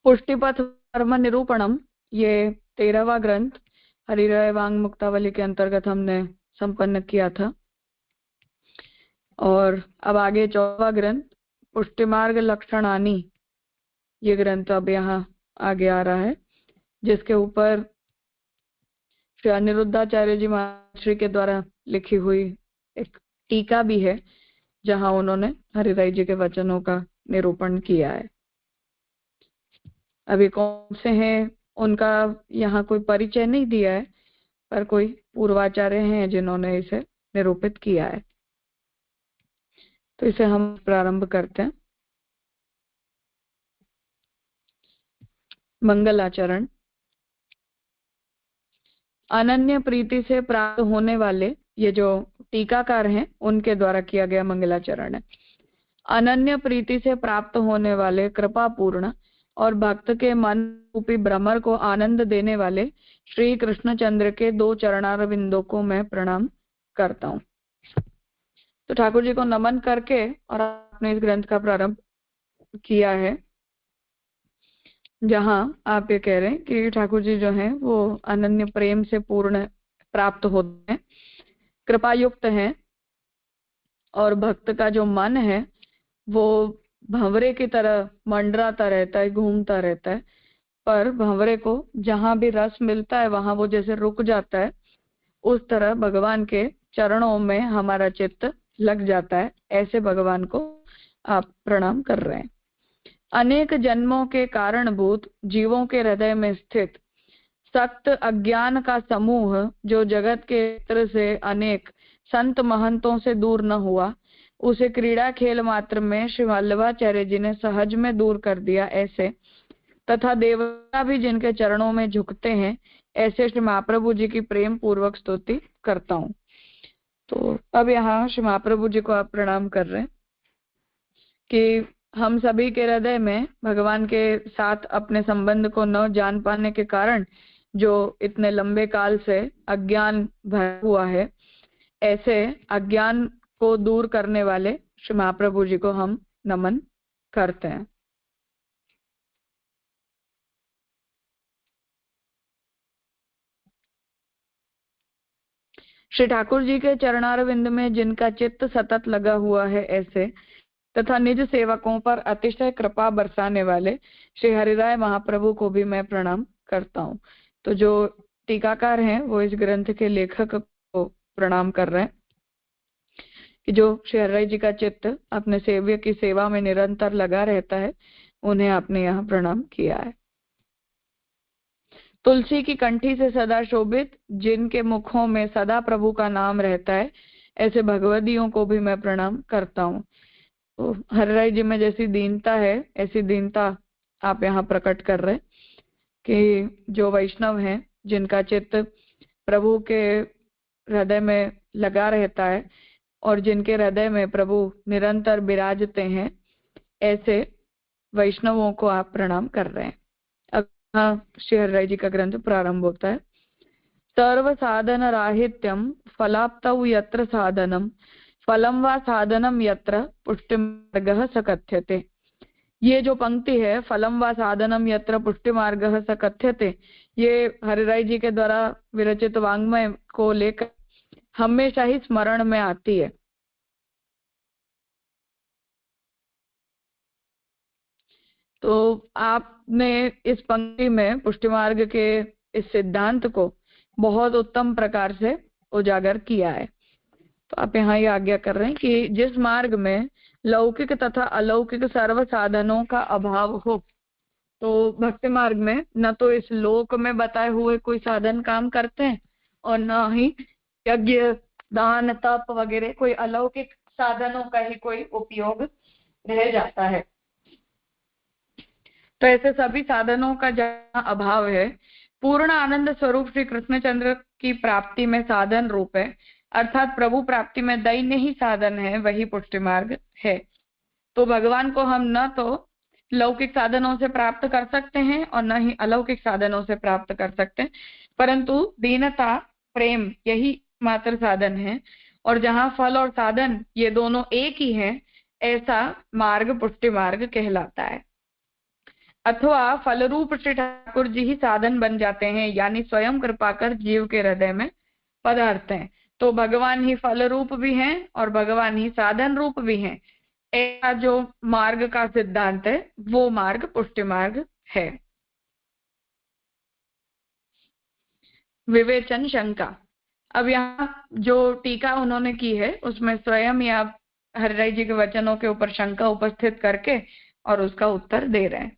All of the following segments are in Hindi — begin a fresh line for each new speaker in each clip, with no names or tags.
पुष्टिपथ कर्म निरूपणम, ये 13वां ग्रंथ हरिराय वांग मुक्तावली के अंतर्गत हमने संपन्न किया था। और अब आगे 14वां ग्रंथ पुष्टिमार्ग लक्षणानि, ये ग्रंथ अब यहाँ आगे आ रहा है, जिसके ऊपर श्री अनिरुद्धाचार्य जी महाश्री के द्वारा लिखी हुई एक टीका भी है, जहां उन्होंने हरिराय जी के वचनों का निरूपण किया है। अभी कौन से हैं उनका यहाँ कोई परिचय नहीं दिया है, पर कोई पूर्वाचार्य हैं जिन्होंने इसे निरूपित किया है। तो इसे हम प्रारंभ करते हैं। मंगलाचरण। अनन्य प्रीति से प्राप्त होने वाले, ये जो टीकाकार हैं उनके द्वारा किया गया मंगलाचरण है। अनन्य प्रीति से प्राप्त होने वाले, कृपा पूर्ण और भक्त के मन रूपी भ्रमर को आनंद देने वाले श्री कृष्णचंद्र के 2 चरणारविंदों को मैं प्रणाम करता हूँ। तो ठाकुर जी को नमन करके और आपने इस ग्रंथ का प्रारंभ किया है, जहां आप ये कह रहे हैं कि ठाकुर जी जो हैं वो अनन्य प्रेम से पूर्ण प्राप्त होते हैं, कृपायुक्त हैं, और भक्त का जो मन है वो भंवरे की तरह मंडराता रहता है, घूमता रहता है, पर भंवरे को जहां भी रस मिलता है वहां वो जैसे रुक जाता है, उस तरह भगवान के चरणों में हमारा चित्त लग जाता है। ऐसे भगवान को आप प्रणाम कर रहे हैं। अनेक जन्मों के कारणभूत जीवों के हृदय में स्थित सख्त अज्ञान का समूह, जो जगत के चित्र से अनेक संत महंतों से दूर न हुआ, उसे क्रीड़ा खेल मात्र में श्री वल्लभाचार्य जी ने सहज में दूर कर दिया। ऐसे तथा देवता भी जिनके चरणों में झुकते हैं, ऐसे श्री महाप्रभु जी की प्रेम पूर्वक स्तुति करता हूँ। तो अब यहाँ श्री महाप्रभु जी को आप प्रणाम कर रहे हैं कि हम सभी के हृदय में भगवान के साथ अपने संबंध को न जान पाने के कारण जो इतने लंबे काल से अज्ञान भरा हुआ है, ऐसे अज्ञान को दूर करने वाले श्री महाप्रभु जी को हम नमन करते हैं। श्री ठाकुर जी के चरणारविंद में जिनका चित्त सतत लगा हुआ है, ऐसे तथा निज सेवकों पर अतिशय कृपा बरसाने वाले श्री हरिराय महाप्रभु को भी मैं प्रणाम करता हूँ। तो जो टीकाकार हैं वो इस ग्रंथ के लेखक को प्रणाम कर रहे हैं कि जो श्री हरिराय जी का चित्त अपने सेव्य की सेवा में निरंतर लगा रहता है, उन्हें आपने यहाँ प्रणाम किया है। तुलसी की कंठी से सदा शोभित, जिनके मुखों में सदा प्रभु का नाम रहता है, ऐसे भगवदियों को भी मैं प्रणाम करता हूँ। तो हरिराय जी में जैसी दीनता है, ऐसी दीनता आप यहाँ प्रकट कर रहे कि जो वैष्णव हैं जिनका चित्त प्रभु के हृदय में लगा रहता है और जिनके हृदय में प्रभु निरंतर विराजते हैं, ऐसे वैष्णवों को आप प्रणाम कर रहे हैं। अब श्री हरिराय जी का ग्रंथ प्रारंभ होता है। सर्व साधन राहित्यम फलाप्तौ यत्र साधनम फलम व साधनम यत्र पुष्टिमार्गः स कथ्यते। ये जो पंक्ति है, फलम व साधनम यत्र पुष्टिमार्गः स कथ्यते, ये हरिराय जी के द्वारा विरचित वाङ्मय को लेकर हमेशा ही स्मरण में आती है। तो आपने इस पंक्ति में पुष्टिमार्ग के इस सिद्धांत को बहुत उत्तम प्रकार से उजागर किया है। तो आप यहाँ ये आज्ञा कर रहे हैं कि जिस मार्ग में लौकिक तथा अलौकिक सर्व साधनों का अभाव हो, तो भक्ति मार्ग में न तो इस लोक में बताए हुए कोई साधन काम करते हैं और न ही यज्ञ दान तप वगैरह कोई अलौकिक साधनों का ही कोई उपयोग रह जाता है। तो ऐसे सभी साधनों का जहाँ अभाव है, पूर्ण आनंद स्वरूप श्री कृष्णचंद्र की प्राप्ति में साधन रूप है, अर्थात प्रभु प्राप्ति में दैन्य ही साधन है, वही पुष्टि मार्ग है। तो भगवान को हम न तो लौकिक साधनों से प्राप्त कर सकते हैं और न ही अलौकिक साधनों से प्राप्त कर सकते हैं, परंतु दीनता प्रेम यही मात्र साधन है। और जहाँ फल और साधन ये दोनों एक ही हैं, ऐसा मार्ग पुष्टि मार्ग कहलाता है। अथवा फल रूप श्री ठाकुर जी ही साधन बन जाते हैं, यानी स्वयं कृपा कर जीव के हृदय में पधारते हैं। तो भगवान ही फल रूप भी हैं और भगवान ही साधन रूप भी हैं। ऐसा जो मार्ग का सिद्धांत है वो मार्ग पुष्टि मार्ग है। विवेचन शंका। अब यहाँ जो टीका उन्होंने की है उसमें स्वयं ही आप हरिराय जी के वचनों के ऊपर शंका उपस्थित करके और उसका उत्तर दे रहे हैं।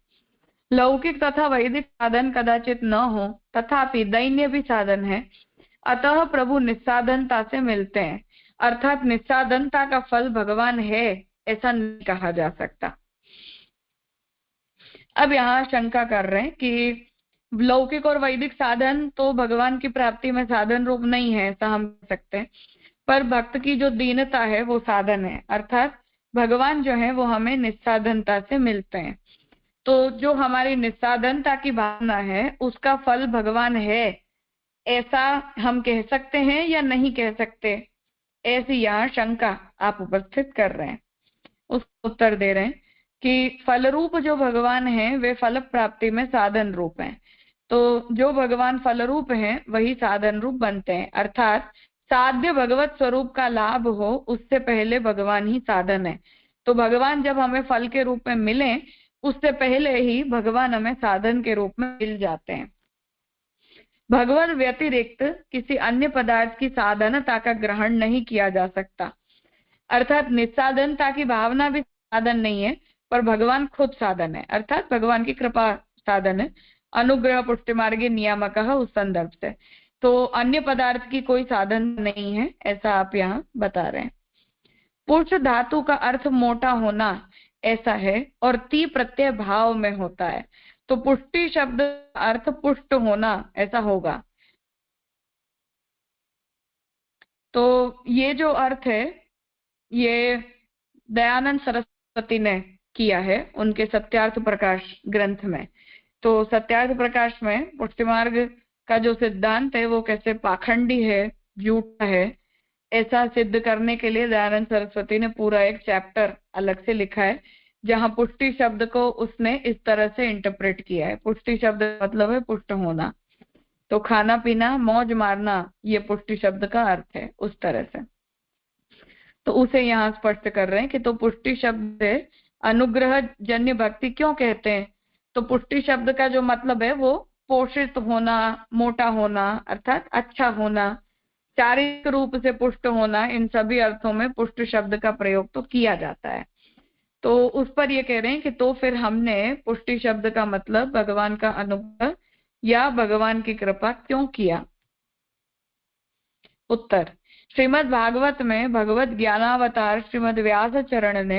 लौकिक तथा वैदिक साधन कदाचित न हो, तथापि दैन्य भी साधन है, अतः प्रभु निस्साधनता से मिलते हैं। अर्थात निस्साधनता का फल भगवान है ऐसा नहीं कहा जा सकता। अब यहाँ शंका कर रहे हैं कि लौकिक और वैदिक साधन तो भगवान की प्राप्ति में साधन रूप नहीं है ऐसा हम कह सकते हैं, पर भक्त की जो दीनता है वो साधन है। अर्थात भगवान जो है वो हमें निस्साधनता से मिलते हैं। तो जो हमारी निस्साधनता की भावना है उसका फल भगवान है ऐसा हम कह सकते हैं या नहीं कह सकते, ऐसी यहाँ शंका आप उपस्थित कर रहे हैं। उसका उत्तर दे रहे हैं कि फल रूप जो भगवान है वे फल प्राप्ति में साधन रूप हैं। तो जो भगवान फल रूप हैं वही साधन रूप बनते हैं। अर्थात साध्य भगवत स्वरूप का लाभ हो उससे पहले भगवान ही साधन है। तो भगवान जब हमें फल के रूप में मिले उससे पहले ही भगवान हमें साधन के रूप में मिल जाते हैं। भगवत व्यतिरिक्त किसी अन्य पदार्थ की साधनता का ग्रहण नहीं किया जा सकता। अर्थात निस्साधनता की भावना भी साधन नहीं है, पर भगवान खुद साधन है। अर्थात भगवान की कृपा साधन है, अनुग्रह पुष्टि मार्गे नियामक उस संदर्भ से। तो अन्य पदार्थ की कोई साधन नहीं है ऐसा आप यहाँ बता रहे हैं। पुरुष धातु का अर्थ मोटा होना ऐसा है और ती प्रत्यय भाव में होता है। तो पुष्टि शब्द अर्थ पुष्ट होना ऐसा होगा। तो ये जो अर्थ है ये दयानंद सरस्वती ने किया है उनके सत्यार्थ प्रकाश ग्रंथ में। तो सत्यार्थ प्रकाश में पुष्टि मार्ग का जो सिद्धांत है वो कैसे पाखंडी है, झूठा है, ऐसा सिद्ध करने के लिए दयानंद सरस्वती ने पूरा एक चैप्टर अलग से लिखा है जहां पुष्टि शब्द को उसने इस तरह से इंटरप्रेट किया है। पुष्टि शब्द मतलब है पुष्ट होना, तो खाना पीना मौज मारना ये पुष्टि शब्द का अर्थ है उस तरह से। तो उसे यहाँ स्पष्ट कर रहे हैं कि तो पुष्टि शब्द से अनुग्रह जन्य भक्ति क्यों कहते हैं। तो पुष्टि शब्द का जो मतलब है वो पोषित होना, मोटा होना, अर्थात अच्छा होना, शारीरिक रूप से पुष्ट होना, इन सभी अर्थों में पुष्ट शब्द का प्रयोग तो किया जाता है। तो उस पर ये कह रहे हैं कि तो फिर हमने पुष्टि शब्द का मतलब भगवान का अनुग्रह या भगवान की कृपा क्यों किया। उत्तर, श्रीमद् भागवत में भगवत ज्ञानावतार श्रीमद् व्यास चरण ने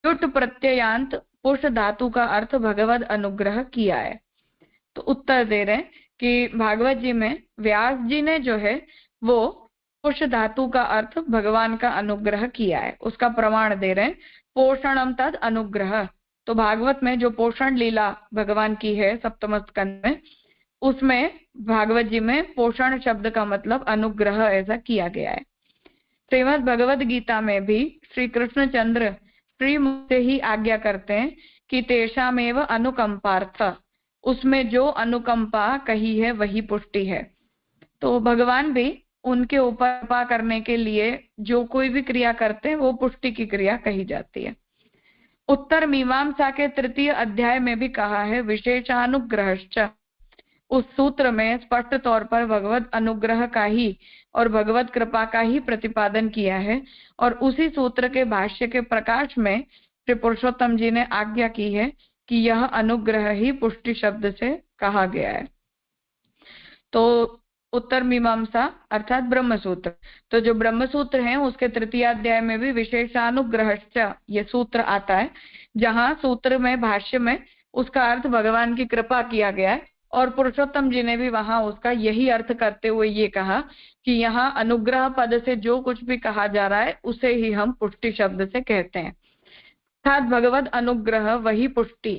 युट प्रत्ययांत पुरुष धातु का अर्थ भगवत अनुग्रह किया है। तो उत्तर दे रहे हैं कि भागवत जी में व्यास जी ने जो है वो पुरुष धातु का अर्थ भगवान का अनुग्रह किया है, उसका प्रमाण दे रहे हैं। पोषणम तद अनुग्रह, तो भागवत में जो पोषण लीला भगवान की है सप्तम स्कंद में, उसमें भागवत जी में पोषण शब्द का मतलब अनुग्रह ऐसा किया गया है। श्रीमद् भगवत गीता में भी श्री कृष्णचंद्र श्री से ही आज्ञा करते हैं कि तेषामेव अनुकंपार्थ, उसमें जो अनुकंपा कही है वही पुष्टि है। तो भगवान भी उनके ऊपर कृपा करने के लिए जो कोई भी क्रिया करते हैं वो पुष्टि की क्रिया कही जाती है। उत्तर मीमांसा के तृतीय अध्याय में भी कहा है विशेषानुग्रहश्च, उस सूत्र में स्पष्ट तौर पर भगवत अनुग्रह का ही और भगवत कृपा का ही प्रतिपादन किया है। और उसी सूत्र के भाष्य के प्रकाश में श्री पुरुषोत्तम जी ने आज्ञा की है कि यह अनुग्रह ही पुष्टि शब्द से कहा गया है। तो उत्तर मीमांसा अर्थात ब्रह्म सूत्र, तो जो ब्रह्म सूत्र है उसके तृतीय अध्याय में भी विशेषानुग्रहश्च ये सूत्र आता है, जहां सूत्र में भाष्य में उसका अर्थ भगवान की कृपा किया गया है। और पुरुषोत्तम जी ने भी वहां उसका यही अर्थ करते हुए ये कहा कि यहाँ अनुग्रह पद से जो कुछ भी कहा जा रहा है उसे ही हम पुष्टि शब्द से कहते हैं, अर्थात भगवत अनुग्रह वही पुष्टि।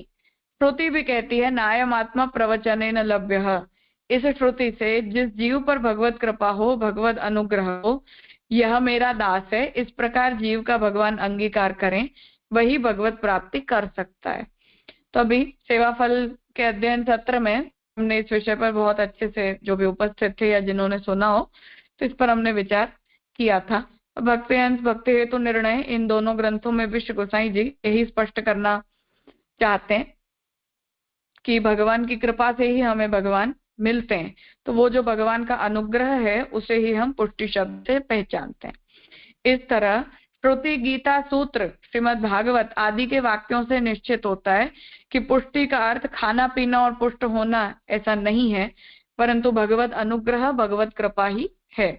श्रुति भी कहती है नायमात्मा प्रवचनेन लभ्यः, इस श्रुति से जिस जीव पर भगवत कृपा हो, भगवत अनुग्रह हो, यह मेरा दास है, इस प्रकार जीव का भगवान अंगीकार करें, वही भगवत प्राप्ति कर सकता है। तो अभी सेवा फल के अध्ययन सत्र में हमने इस विषय पर बहुत अच्छे से, जो भी उपस्थित थे या जिन्होंने सुना हो, तो इस पर हमने विचार किया था। भक्ति अंश भक्ति हेतु निर्णय, इन दोनों ग्रंथों में भी श्री गोसाई जी यही स्पष्ट करना चाहते हैं कि भगवान की कृपा से ही हमें भगवान मिलते हैं। तो वो जो भगवान का अनुग्रह है उसे ही हम पुष्टि शब्द से पहचानते हैं। इस तरह श्रुति, गीता, सूत्र, श्रीमद् भागवत आदि के वाक्यों से निश्चित होता है कि पुष्टि का अर्थ खाना पीना और पुष्ट होना ऐसा नहीं है, परंतु भगवत अनुग्रह, भगवत कृपा ही है।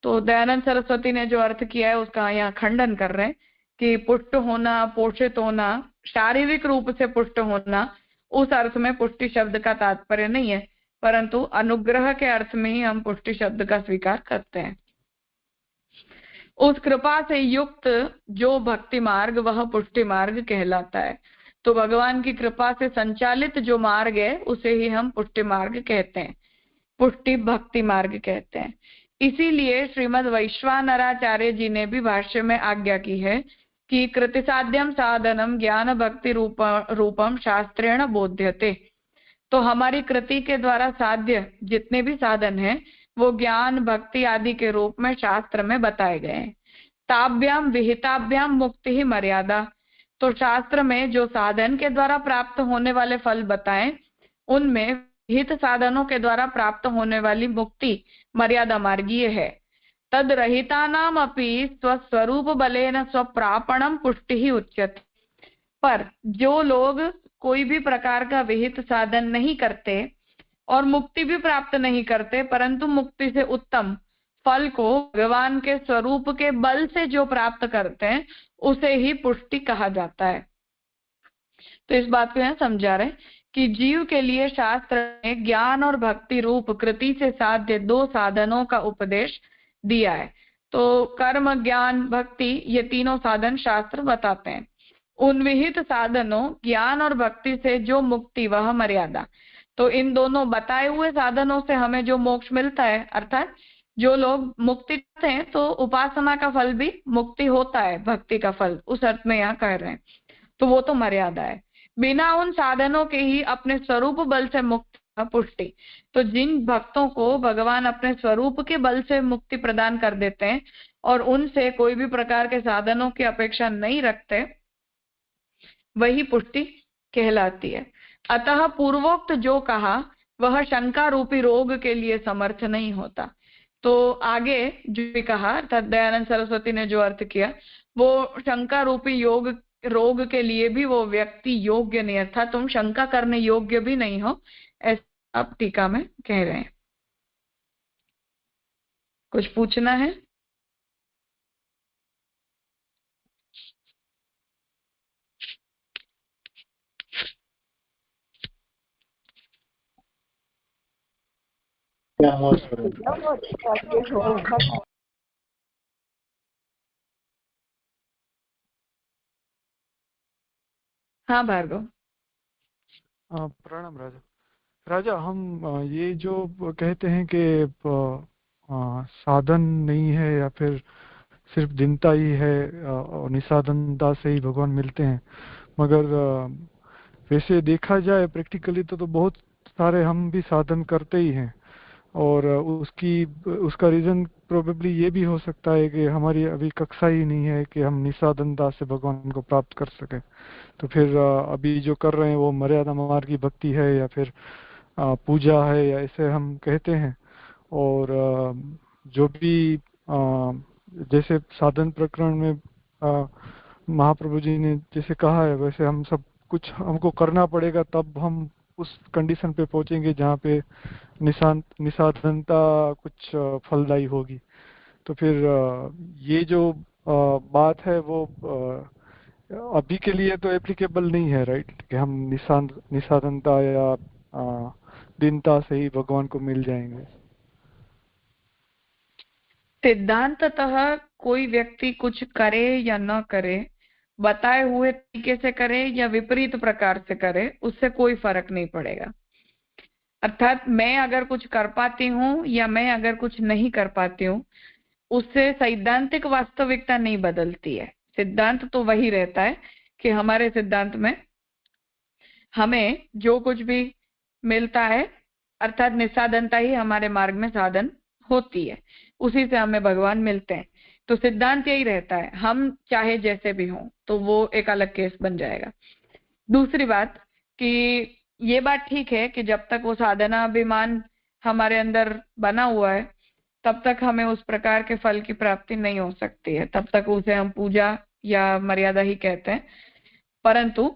तो दयानंद सरस्वती ने जो अर्थ किया है उसका यहाँ खंडन कर रहे हैं कि पुष्ट होना, पोषित होना, शारीरिक रूप से पुष्ट होना, उस अर्थ में पुष्टि शब्द का तात्पर्य नहीं है, परंतु अनुग्रह के अर्थ में ही हम पुष्टि शब्द का स्वीकार करते हैं। उस कृपा से युक्त जो भक्ति मार्ग, वह पुष्टि मार्ग कहलाता है। तो भगवान की कृपा से संचालित जो मार्ग है उसे ही हम पुष्टि मार्ग कहते हैं, पुष्टि भक्ति मार्ग कहते हैं। इसीलिए श्रीमद् वैश्वानराचार्य जी ने भी भाष्य में आज्ञा की है कि कृतिसाध्यम साधनम ज्ञान भक्ति रूपम शास्त्रेण बोध्यते। तो हमारी कृति के द्वारा साध्य जितने भी साधन हैं वो ज्ञान भक्ति आदि के रूप में शास्त्र में बताए गए हैं। ताभ्याम विहिताभ्याम मुक्ति ही मर्यादा। तो शास्त्र में जो साधन के द्वारा प्राप्त होने वाले फल बताएं, उनमें विहित साधनों के द्वारा प्राप्त होने वाली मुक्ति मर्यादा मार्गीय है। तद रहितानाम अपि स्वस्वरूप बलेन स्वप्रापणम पुष्टि ही उच्यते। पर जो लोग कोई भी प्रकार का विहित साधन नहीं करते और मुक्ति भी प्राप्त नहीं करते, परंतु मुक्ति से उत्तम फल को भगवान के स्वरूप के बल से जो प्राप्त करते हैं उसे ही पुष्टि कहा जाता है। तो इस बात को यहाँ समझा रहे कि जीव के लिए शास्त्र ने ज्ञान और भक्ति रूप कृति से साध्य दो साधनों का उपदेश दिया है। तो कर्म, ज्ञान, भक्ति, ये तीनों साधन शास्त्र बताते हैं। उन विहित साधनों ज्ञान और भक्ति से जो मुक्ति, वह मर्यादा। तो इन दोनों बताए हुए साधनों से हमें जो मोक्ष मिलता है, अर्थात जो लोग मुक्ति चाहते हैं तो उपासना का फल भी मुक्ति होता है, भक्ति का फल, उस अर्थ में यहाँ कह रहे हैं। तो वो तो मर्यादा है। बिना उन साधनों के ही अपने स्वरूप बल से मुक्ति पुष्टि। तो जिन भक्तों को भगवान अपने स्वरूप के बल से मुक्ति प्रदान कर देते हैं और उनसे कोई भी प्रकार के साधनों की अपेक्षा नहीं रखते, वही पुष्टि कहलाती है। अतः पूर्वोक्त जो कहा वह शंका रूपी रोग के लिए समर्थ नहीं होता। तो आगे जो भी कहा अर्थात दयानंद सरस्वती ने जो अर्थ किया वो शंका रूपी रोग के लिए भी वो व्यक्ति योग्य नहीं, अर्थात तुम शंका करने योग्य भी नहीं हो, ऐसा आप टीका में कह रहे हैं। कुछ पूछना है? हाँ भार्गव।
प्रणाम राजा। राजा, हम ये जो कहते हैं कि साधन नहीं है या फिर सिर्फ दिनता ही है और निसाधनता से ही भगवान मिलते हैं, मगर वैसे देखा जाए प्रैक्टिकली तो बहुत सारे हम भी साधन करते ही हैं। और उसका रीजन प्रोबेबली ये भी हो सकता है कि हमारी अभी कक्षा ही नहीं है कि हम निसाधनता से भगवान को प्राप्त कर सके। तो फिर अभी जो कर रहे हैं वो मर्यादा मार्ग की भक्ति है या फिर पूजा है, या ऐसे हम कहते हैं। और जो भी जैसे साधन प्रकरण में महाप्रभु जी ने जैसे कहा है, वैसे हम सब कुछ हमको करना पड़ेगा, तब हम उस कंडीशन पे पहुंचेंगे जहाँ पे निसाधनता कुछ फलदायी होगी। तो फिर ये जो बात है वो अभी के लिए तो एप्लीकेबल नहीं है, राइट? कि हम निसाधनता या दीनता से ही भगवान को मिल जाएंगे।
सिद्धांततः कोई व्यक्ति कुछ करे या न करे, बताए हुए तरीके से करे या विपरीत प्रकार से करे, उससे कोई फर्क नहीं पड़ेगा। अर्थात मैं अगर कुछ कर पाती हूँ या मैं अगर कुछ नहीं कर पाती हूँ, उससे सैद्धांतिक वास्तविकता नहीं बदलती है। सिद्धांत तो वही रहता है कि हमारे सिद्धांत में हमें जो कुछ भी मिलता है अर्थात निस्साधनता ही हमारे मार्ग में साधन होती है, उसी से हमें भगवान मिलते हैं। तो सिद्धांत यही रहता है, हम चाहे जैसे भी हों तो वो एक अलग केस बन जाएगा। दूसरी बात कि ये बात ठीक है कि जब तक वो साधना अभिमान हमारे अंदर बना हुआ है तब तक हमें उस प्रकार के फल की प्राप्ति नहीं हो सकती है, तब तक उसे हम पूजा या मर्यादा ही कहते हैं। परंतु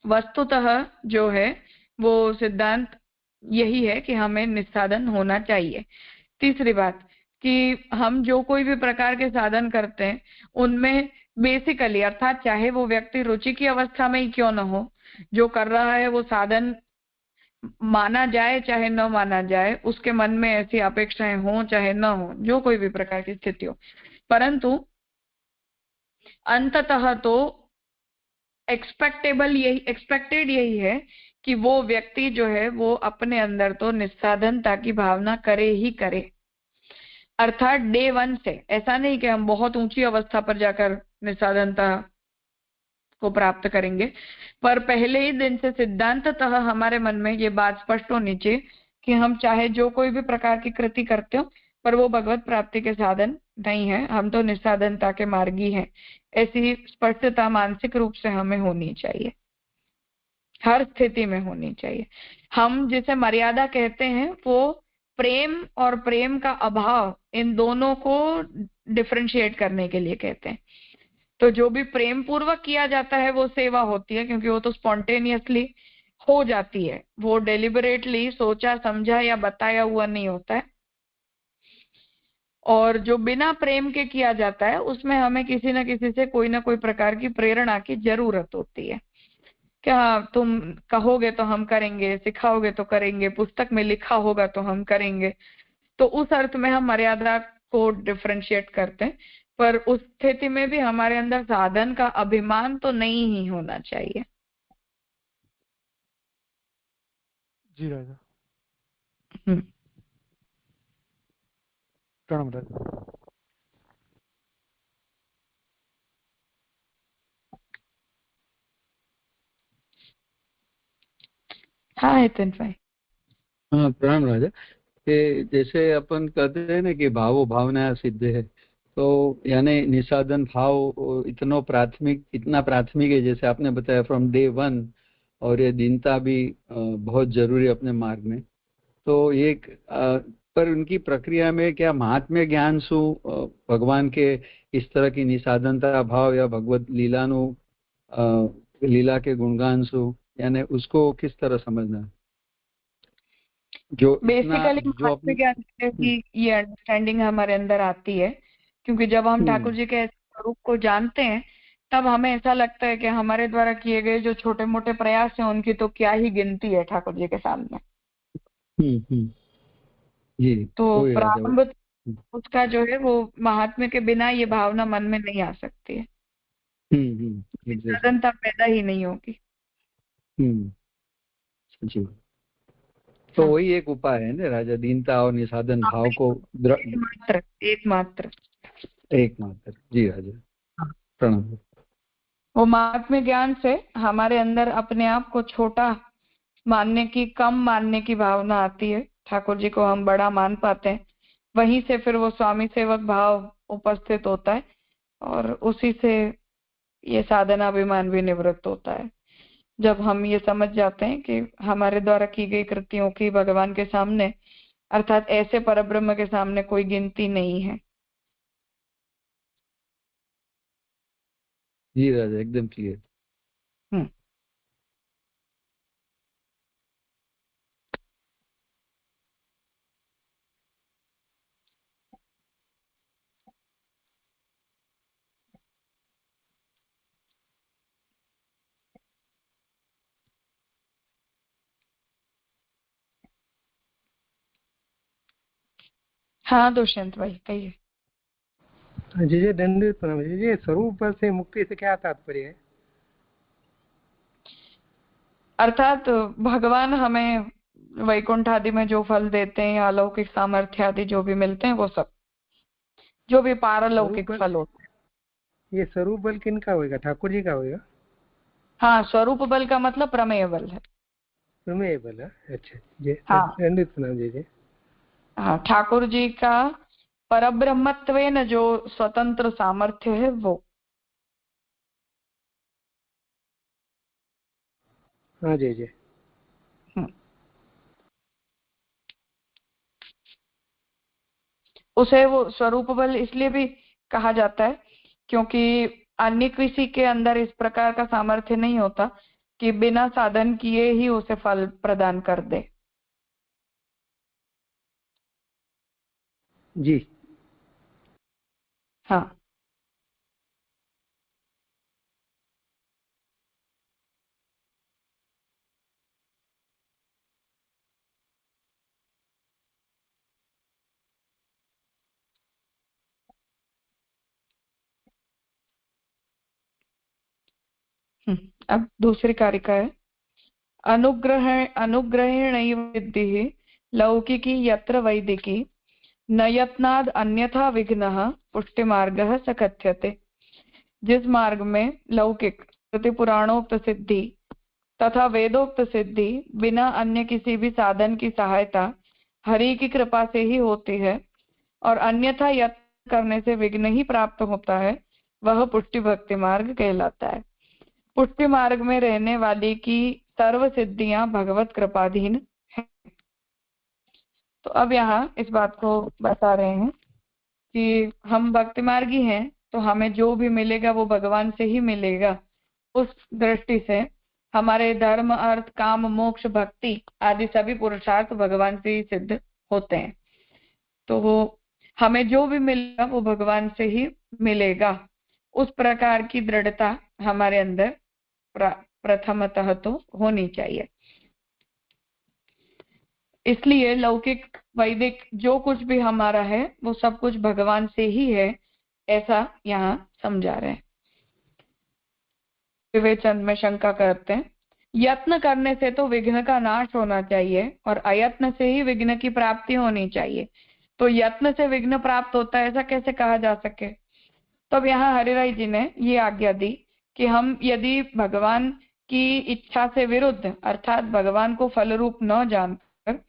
वस्तुतः जो है वो सिद्धांत यही है कि हमें निस्साधन होना चाहिए। तीसरी बात कि हम जो कोई भी प्रकार के साधन करते हैं उनमें बेसिकली अर्थात चाहे वो व्यक्ति रुचि की अवस्था में ही क्यों न हो, जो कर रहा है वो साधन माना जाए चाहे न माना जाए, उसके मन में ऐसी अपेक्षाएं हो चाहे न हो, जो कोई भी प्रकार की स्थिति हो, परंतु अंततः तो एक्सपेक्टेड यही है कि वो व्यक्ति जो है वो अपने अंदर तो निस्साधनता की भावना करे ही करे। अर्थात डे वन से, ऐसा नहीं कि हम बहुत ऊंची अवस्था पर जाकर निस्साधनता को प्राप्त करेंगे, पर पहले ही दिन से सिद्धांततः हमारे मन में ये बात स्पष्ट होनी चाहिए कि हम चाहे जो कोई भी प्रकार की कृति करते हो पर वो भगवत प्राप्ति के साधन नहीं है, हम तो निस्साधनता के मार्गी हैं। ऐसी स्पष्टता मानसिक रूप से हमें होनी चाहिए, हर स्थिति में होनी चाहिए। हम जिसे मर्यादा कहते हैं वो प्रेम और प्रेम का अभाव, इन दोनों को डिफरेंशिएट करने के लिए कहते हैं। तो जो भी प्रेम पूर्वक किया जाता है वो सेवा होती है, क्योंकि वो तो स्पॉन्टेनियसली हो जाती है, वो डेलिबरेटली सोचा समझा या बताया हुआ नहीं होता है। और जो बिना प्रेम के किया जाता है उसमें हमें किसी न किसी से कोई ना कोई प्रकार की प्रेरणा की जरूरत होती है। क्या तुम कहोगे तो हम करेंगे, सिखाओगे तो करेंगे, पुस्तक में लिखा होगा तो हम करेंगे। तो उस अर्थ में हम मर्यादा को डिफरेंशिएट करते हैं, पर उस स्थिति में भी हमारे अंदर साधन का अभिमान तो नहीं ही होना चाहिए।
जी राजा, प्रणाम राजा।
हाँ हितेन भाई।
हाँ प्रणाम राजा। कि जैसे अपन कहते हैं ना कि भावो भावना सिद्ध है, तो यानी निसाधन भाव इतना प्राथमिक है, जैसे आपने बताया फ्रॉम डे वन, और ये दीनता भी बहुत जरूरी है अपने मार्ग में। तो एक पर उनकी प्रक्रिया में क्या महात्म्य ज्ञान सु भगवान के इस तरह की निसाधनता भाव या भगवत लीला के गुणगान सु, यानी उसको किस तरह समझना, जो
बेसिकली
जो
महात्म्य ज्ञान की ये अंडरस्टैंडिंग हमारे अंदर आती है, क्योंकि जब हम ठाकुर जी के स्वरूप को जानते हैं तब हमें ऐसा लगता है कि हमारे द्वारा किए गए जो छोटे मोटे प्रयास हैं उनकी तो क्या ही गिनती है ठाकुर जी के सामने।
जी,
तो प्रारंभ उसका जो है वो महात्म्य के बिना ये भावना मन में नहीं आ सकती है, साधनता पैदा ही नहीं होगी।
जी, तो वही एक उपाय है ना राजा, दीनता और निसाधन भाव को एकमात्र। जी राजा, प्रणाम।
वो महात्म्य ज्ञान से हमारे अंदर अपने आप को छोटा मानने की, कम मानने की भावना आती है, ठाकुर जी को हम बड़ा मान पाते हैं, वहीं से फिर वो स्वामी सेवक भाव उपस्थित होता है और उसी से ये साधना अभिमान भी निवृत्त होता है। जब हम ये समझ जाते हैं कि हमारे द्वारा की गई कृतियों की भगवान के सामने अर्थात ऐसे परब्रह्म के सामने कोई गिनती नहीं है।
जी राजा, एकदम क्लियर।
हाँ दुष्यंत भाई कहिए।
जी दंडित प्रणाम जी। स्वरूप से मुक्ति से क्या तात्पर्य है?
अर्थात भगवान हमें वैकुंठ आदि में जो फल देते हैं या अलौकिक सामर्थ्य आदि जो भी मिलते हैं वो सब जो भी पारलौकिक फल होते हैं।
ये स्वरूप बल किनका होगा? ठाकुर जी का होगा?
हाँ, स्वरूप बल का मतलब प्रमेय बल है।
प्रमेय बल, अच्छा जी।
हाँ
दंडित प्रणाम जी।
हाँ, ठाकुर जी का परब्रह्मत्वेन जो स्वतंत्र सामर्थ्य है वो।
हाँ जी जी।
उसे वो स्वरूप बल इसलिए भी कहा जाता है क्योंकि अन्य किसी के अंदर इस प्रकार का सामर्थ्य नहीं होता कि बिना साधन किए ही उसे फल प्रदान कर दे।
जी
हाँ, अब दूसरी कारिका है। अनुग्रहेणैव सिद्धिः लौकिकी यत्र वैदिकी न यत्नाद् अन्यथा विघ्नः पुष्टिमार्गः स कथ्यते। जिस मार्ग में लौकिक श्रुति पुराणोक्त सिद्धि तथा वेदोक्त सिद्धि बिना अन्य किसी भी साधन की सहायता हरि की कृपा से ही होती है और अन्यथा यत्न करने से विघ्न ही प्राप्त होता है, वह पुष्टि भक्ति मार्ग कहलाता है। पुष्टि मार्ग में रहने वाली की सर्व सिद्धियां भगवत कृपाधीन है। तो अब यहाँ इस बात को बता रहे हैं कि हम भक्ति मार्गी हैं तो हमें जो भी मिलेगा वो भगवान से ही मिलेगा। उस दृष्टि से हमारे धर्म अर्थ काम मोक्ष भक्ति आदि सभी पुरुषार्थ भगवान से ही सिद्ध होते हैं। तो वो हमें जो भी मिलेगा वो भगवान से ही मिलेगा, उस प्रकार की दृढ़ता हमारे अंदर प्रथमतः तो होनी चाहिए। इसलिए लौकिक वैदिक जो कुछ भी हमारा है वो सब कुछ भगवान से ही है, ऐसा यहाँ समझा रहे हैं। विवेचन में शंका करते हैं, यत्न करने से तो विघ्न का नाश होना चाहिए और अयत्न से ही विघ्न की प्राप्ति होनी चाहिए। तो यत्न से विघ्न प्राप्त होता है ऐसा कैसे कहा जा सके। तो अब यहाँ हरिराय जी ने ये आज्ञा दी कि हम यदि भगवान की इच्छा से विरुद्ध अर्थात भगवान को फल रूप न जानकर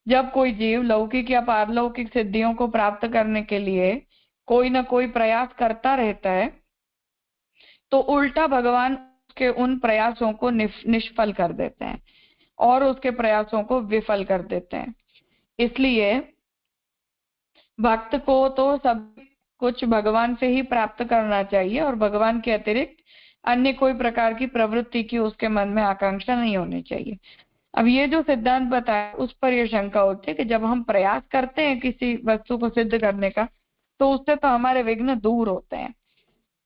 जब कोई जीव लौकिक या पारलौकिक सिद्धियों को प्राप्त करने के लिए कोई न कोई प्रयास करता रहता है तो उल्टा भगवान उसके उन प्रयासों को निष्फल कर देते हैं और उसके प्रयासों को विफल कर देते हैं। इसलिए भक्त को तो सब कुछ भगवान से ही प्राप्त करना चाहिए और भगवान के अतिरिक्त अन्य कोई प्रकार की प्रवृत्ति की उसके मन में आकांक्षा नहीं होनी चाहिए। अब ये जो सिद्धांत बताया उस पर यह शंका होती है कि जब हम प्रयास करते हैं किसी वस्तु को सिद्ध करने का तो उससे तो हमारे विघ्न दूर होते हैं,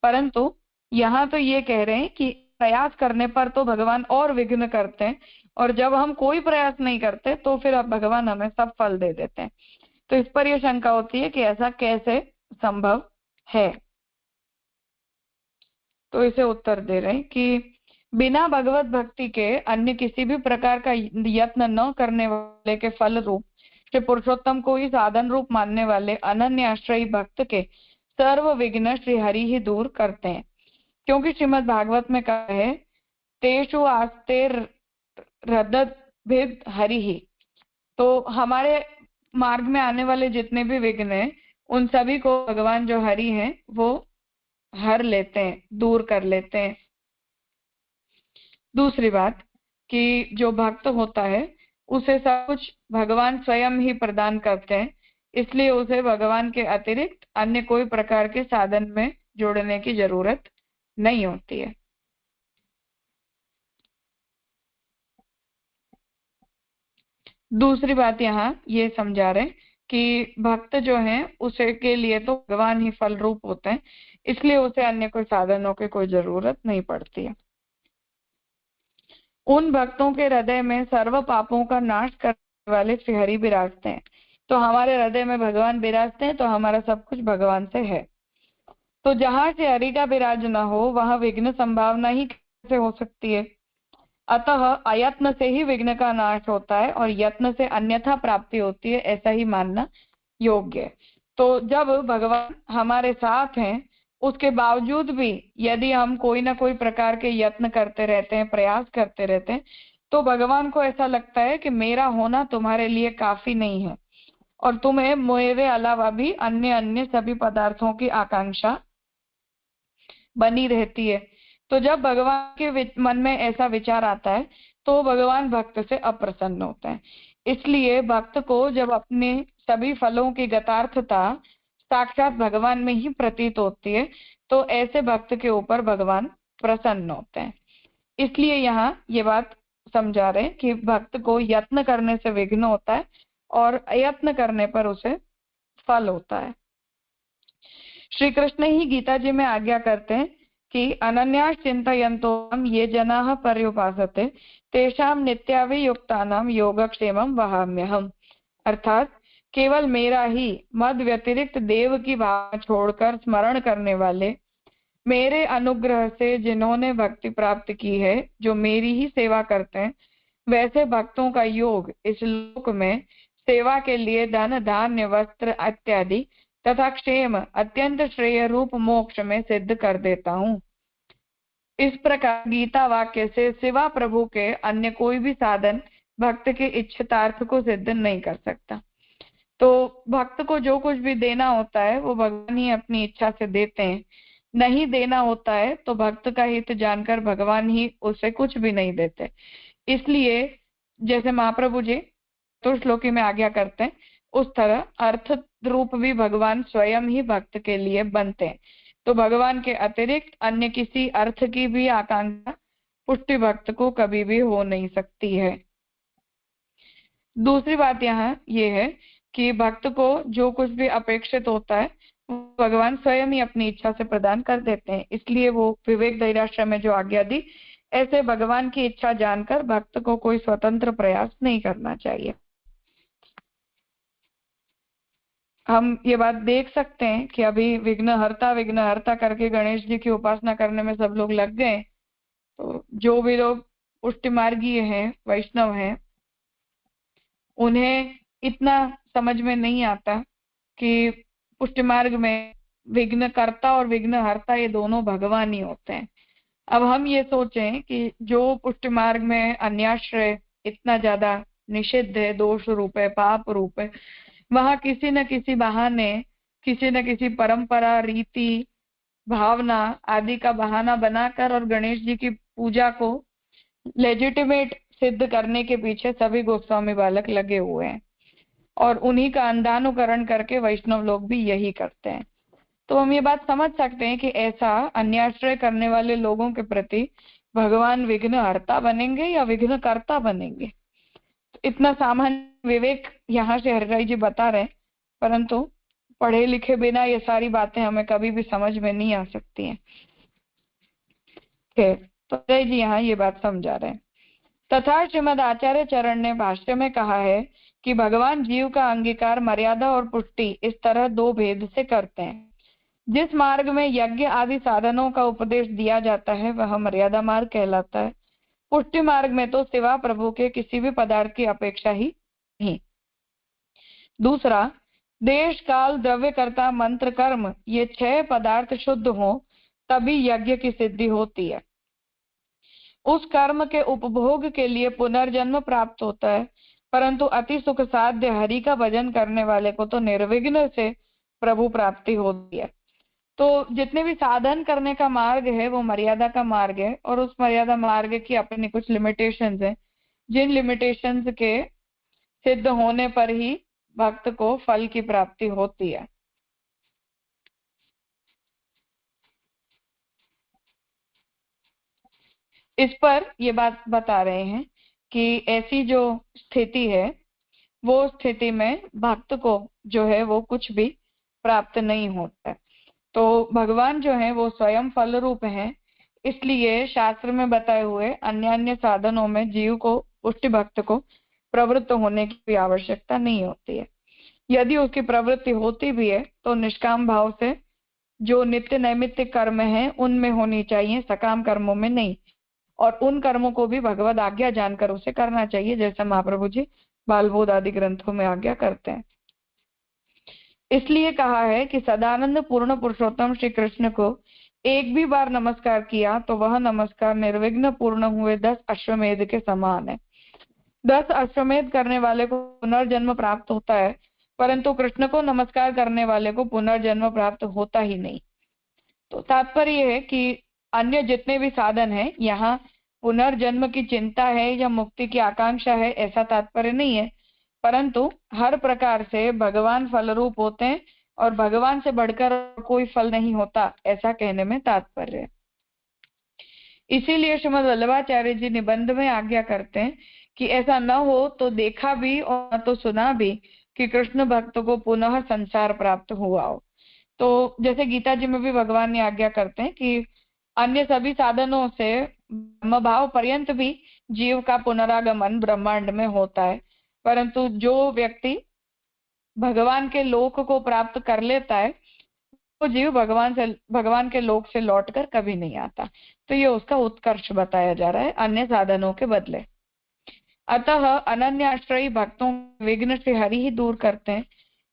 परंतु यहाँ तो ये कह रहे हैं कि प्रयास करने पर तो भगवान और विघ्न करते हैं और जब हम कोई प्रयास नहीं करते तो फिर अब भगवान हमें सब फल दे देते हैं। तो इस पर यह शंका होती है कि ऐसा कैसे संभव है। तो इसे उत्तर दे रहे हैं कि बिना भगवत भक्ति के अन्य किसी भी प्रकार का यत्न न करने वाले के फल रूप श्री पुरुषोत्तम को ही साधन रूप मानने वाले अनन्य आश्रयी भक्त के सर्व विघ्न श्री हरि ही दूर करते हैं। क्योंकि श्रीमद् भागवत में कहा है तेषु आस्ते हृदयभेद हरि ही। तो हमारे मार्ग में आने वाले जितने भी विघ्न हैं उन सभी को भगवान जो हरि हैं वो हर लेते हैं, दूर कर लेते हैं। दूसरी बात कि जो भक्त होता है उसे सब कुछ भगवान स्वयं ही प्रदान करते हैं, इसलिए उसे भगवान के अतिरिक्त अन्य कोई प्रकार के साधन में जोड़ने की जरूरत नहीं होती है। दूसरी बात यहाँ ये समझा रहे कि भक्त जो है उसे के लिए तो भगवान ही फल रूप होते हैं, इसलिए उसे अन्य कोई साधनों की कोई जरूरत नहीं पड़ती है। उन भक्तों के हृदय में सर्व पापों का नाश करने वाले श्री हरि विराजते हैं। तो हमारे हृदय में भगवान विराजते हैं तो हमारा सब कुछ भगवान से है। तो जहां से हरि का विराज न हो वहां विघ्न संभावना ही कैसे हो सकती है। अतः अयत्न से ही विघ्न का नाश होता है और यत्न से अन्यथा प्राप्ति होती है, ऐसा ही मानना योग्य है। तो जब भगवान हमारे साथ हैं उसके बावजूद भी यदि हम कोई ना कोई प्रकार के यत्न करते रहते हैं, प्रयास करते रहते हैं, तो भगवान को ऐसा लगता है कि मेरा होना तुम्हारे लिए काफी नहीं है और तुम्हें मेरे अलावा भी अन्य अन्य सभी पदार्थों की आकांक्षा बनी रहती है। तो जब भगवान के मन में ऐसा विचार आता है तो भगवान भक्त से अप्रसन्न होते हैं। इसलिए भक्त को जब अपने सभी फलों की गतार्थता साक्षात भगवान में ही प्रतीत होती है तो ऐसे भक्त के ऊपर भगवान प्रसन्न होते हैं। इसलिए यहाँ ये बात समझा रहे हैं कि भक्त को यत्न करने से विघ्न होता है और यत्न करने पर उसे फल होता है। श्री कृष्ण ही गीता जी में आज्ञा करते हैं कि अनन्यास चिंतयन्तो ये जनाः पर्युपासते तेषां नित्याभियुक्तानां योगक्षेमं वहाम्यहम्। अर्थात केवल मेरा ही मद व्यतिरिक्त देव की भावना छोड़कर स्मरण करने वाले, मेरे अनुग्रह से जिन्होंने भक्ति प्राप्त की है, जो मेरी ही सेवा करते हैं, वैसे भक्तों का योग इस लोक में सेवा के लिए धन धान्य वस्त्र इत्यादि तथा क्षेम अत्यंत श्रेय रूप मोक्ष में सिद्ध कर देता हूँ। इस प्रकार गीता वाक्य से सिवा प्रभु के अन्य कोई भी साधन भक्त के इच्छितार्थ को सिद्ध नहीं कर सकता। तो भक्त को जो कुछ भी देना होता है वो भगवान ही अपनी इच्छा से देते हैं, नहीं देना होता है तो भक्त का हित जानकर भगवान ही उसे कुछ भी नहीं देते। इसलिए जैसे महाप्रभु जी तो श्लोकी में आज्ञा करते हैं, उस तरह अर्थ रूप भी भगवान स्वयं ही भक्त के लिए बनते हैं। तो भगवान के अतिरिक्त अन्य किसी अर्थ की भी आकांक्षा पुष्टि भक्त को कभी भी हो नहीं सकती है। दूसरी बात यहाँ ये है कि भक्त को जो कुछ भी अपेक्षित होता है भगवान स्वयं ही अपनी इच्छा से प्रदान कर देते हैं। इसलिए वो विवेक धैर्याश्रम में जो आज्ञा दी, ऐसे भगवान की इच्छा जानकर भक्त को कोई स्वतंत्र प्रयास नहीं करना चाहिए। हम ये बात देख सकते हैं कि अभी विघ्न हरता करके गणेश जी की उपासना करने में सब लोग लग गए। तो जो भी लोग पुष्टि मार्गीय हैं, वैष्णव हैं, उन्हें इतना समझ में नहीं आता कि पुष्टि मार्ग में विघ्न कर्ता और विघ्न हरता ये दोनों भगवान ही होते हैं। अब हम ये सोचें कि जो पुष्टि मार्ग में अन्याश्रय इतना ज्यादा निषिद्ध है, दोष रूप है, पाप रूप है, वहां किसी न किसी बहाने, किसी न किसी परंपरा, रीति, भावना आदि का बहाना बनाकर और गणेश जी की पूजा को लेजिटिमेट सिद्ध करने के पीछे सभी गोस्वामी बालक लगे हुए हैं और उन्हीं का अंधानुकरण करके वैष्णव लोग भी यही करते हैं। तो हम ये बात समझ सकते हैं कि ऐसा अन्याश्रय करने वाले लोगों के प्रति भगवान विघ्न हरता बनेंगे या विघ्न कर्ता बनेंगे। तो इतना सामान्य विवेक यहाँ से हरिराय जी बता रहे हैं, परंतु पढ़े लिखे बिना ये सारी बातें हमें कभी भी समझ में नहीं आ सकती हैं। तो हरिराय जी यहाँ ये बात समझा रहे हैं। तथा श्रीमद आचार्य चरण ने भाष्य में कहा है कि भगवान जीव का अंगीकार मर्यादा और पुष्टि इस तरह दो भेद से करते हैं। जिस मार्ग में यज्ञ आदि साधनों का उपदेश दिया जाता है वह मर्यादा मार्ग कहलाता है। पुष्टि मार्ग में तो सिवा प्रभु के किसी भी पदार्थ की अपेक्षा ही नहीं। दूसरा, देश काल द्रव्यकर्ता मंत्र कर्म ये 6 पदार्थ शुद्ध हो तभी यज्ञ की सिद्धि होती है। उस कर्म के उपभोग के लिए पुनर्जन्म प्राप्त होता है, परंतु अति सुख साध्य हरि का भजन करने वाले को तो निर्विघ्न से प्रभु प्राप्ति होती है। तो जितने भी साधन करने का मार्ग है वो मर्यादा का मार्ग है और उस मर्यादा मार्ग की अपनी कुछ लिमिटेशंस हैं, जिन लिमिटेशंस के सिद्ध होने पर ही भक्त को फल की प्राप्ति होती है। इस पर ये बात बता रहे हैं कि ऐसी जो स्थिति है वो स्थिति में भक्त को जो है वो कुछ भी प्राप्त नहीं होता है। तो भगवान जो है वो स्वयं फल रूप है, इसलिए शास्त्र में बताए हुए अन्य अन्य साधनों में जीव को, पुष्टि भक्त को प्रवृत्त होने की भी आवश्यकता नहीं होती है। यदि उसकी प्रवृत्ति होती भी है तो निष्काम भाव से जो नित्य नैमित्तिक कर्म है उनमें होनी चाहिए, सकाम कर्मों में नहीं। और उन कर्मों को भी भगवद आज्ञा जानकर उसे करना चाहिए, जैसे महाप्रभु जी बालबोध आदि ग्रंथों में आज्ञा करते हैं। इसलिए कहा है कि सदानंद पूर्ण पुरुषोत्तम श्री कृष्ण को एक भी बार नमस्कार किया तो वह नमस्कार निर्विघ्न पूर्ण हुए 10 अश्वमेध के समान है। 10 अश्वमेध करने वाले को पुनर्जन्म प्राप्त होता है, परंतु कृष्ण को नमस्कार करने वाले को पुनर्जन्म प्राप्त होता ही नहीं। तो तात्पर्य है कि अन्य जितने भी साधन हैं, यहाँ पुनर्जन्म की चिंता है या मुक्ति की आकांक्षा है ऐसा तात्पर्य नहीं है, परंतु हर प्रकार से भगवान फल रूप होते हैं और भगवान से बढ़कर कोई फल नहीं होता, ऐसा कहने में तात्पर्य है। इसीलिए श्रीमद् वल्लभाचार्य जी निबंध में आज्ञा करते हैं कि ऐसा न हो तो देखा भी और न तो सुना भी कि कृष्ण भक्त को पुनः संसार प्राप्त हुआ हो। तो जैसे गीता जी में भी भगवान ने आज्ञा करते हैं कि अन्य सभी साधनों से ब्रह्मभाव पर्यंत भी जीव का पुनरागमन ब्रह्मांड में होता है, परंतु जो व्यक्ति भगवान के लोक को प्राप्त कर लेता है वो जीव भगवान के लोक से लौटकर कभी नहीं आता। तो ये उसका उत्कर्ष बताया जा रहा है अन्य साधनों के बदले। अतः अनन्याश्रयी भक्तों विघ्न से हरि ही दूर करते हैं,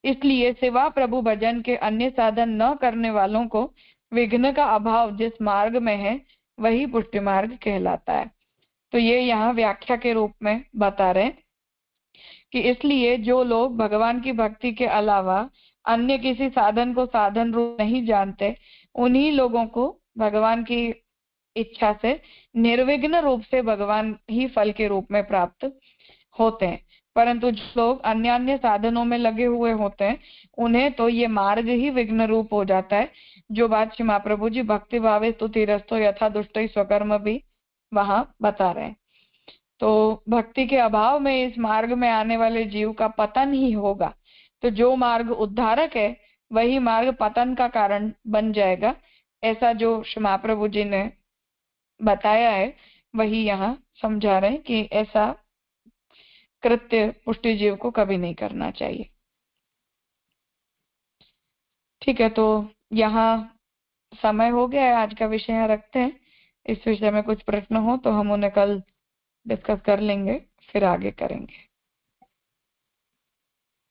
इसलिए सिवा प्रभु भजन के अन्य साधन न करने वालों को विघ्न का अभाव जिस मार्ग में है वही पुष्टि मार्ग कहलाता है। तो ये यहाँ व्याख्या के रूप में बता रहे कि इसलिए जो लोग भगवान की भक्ति के अलावा अन्य किसी साधन को साधन रूप नहीं जानते, उन्हीं लोगों को भगवान की इच्छा से निर्विघ्न रूप से भगवान ही फल के रूप में प्राप्त होते हैं। परंतु जो लोग अन्य अन्य साधनों में लगे हुए होते हैं उन्हें तो ये मार्ग ही विघ्न रूप हो जाता है, जो बात श्री महाप्रभु जी भक्ति भावे स्तुतिरस्तो यथा दुष्ट स्वकर्म भी वहां बता रहे हैं। तो भक्ति के अभाव में इस मार्ग में आने वाले जीव का पतन ही होगा। तो जो मार्ग उद्धारक है वही मार्ग पतन का कारण बन जाएगा, ऐसा जो श्री महाप्रभु जी ने बताया है वही यहाँ समझा रहे हैं कि ऐसा कृत्य पुष्टि जीव को कभी नहीं करना चाहिए। ठीक है, तो यहाँ समय हो गया है, आज का विषय यहाँ रखते हैं। इस विषय में कुछ प्रश्न हो तो हम उन्हें कल डिस्कस कर लेंगे, फिर आगे करेंगे।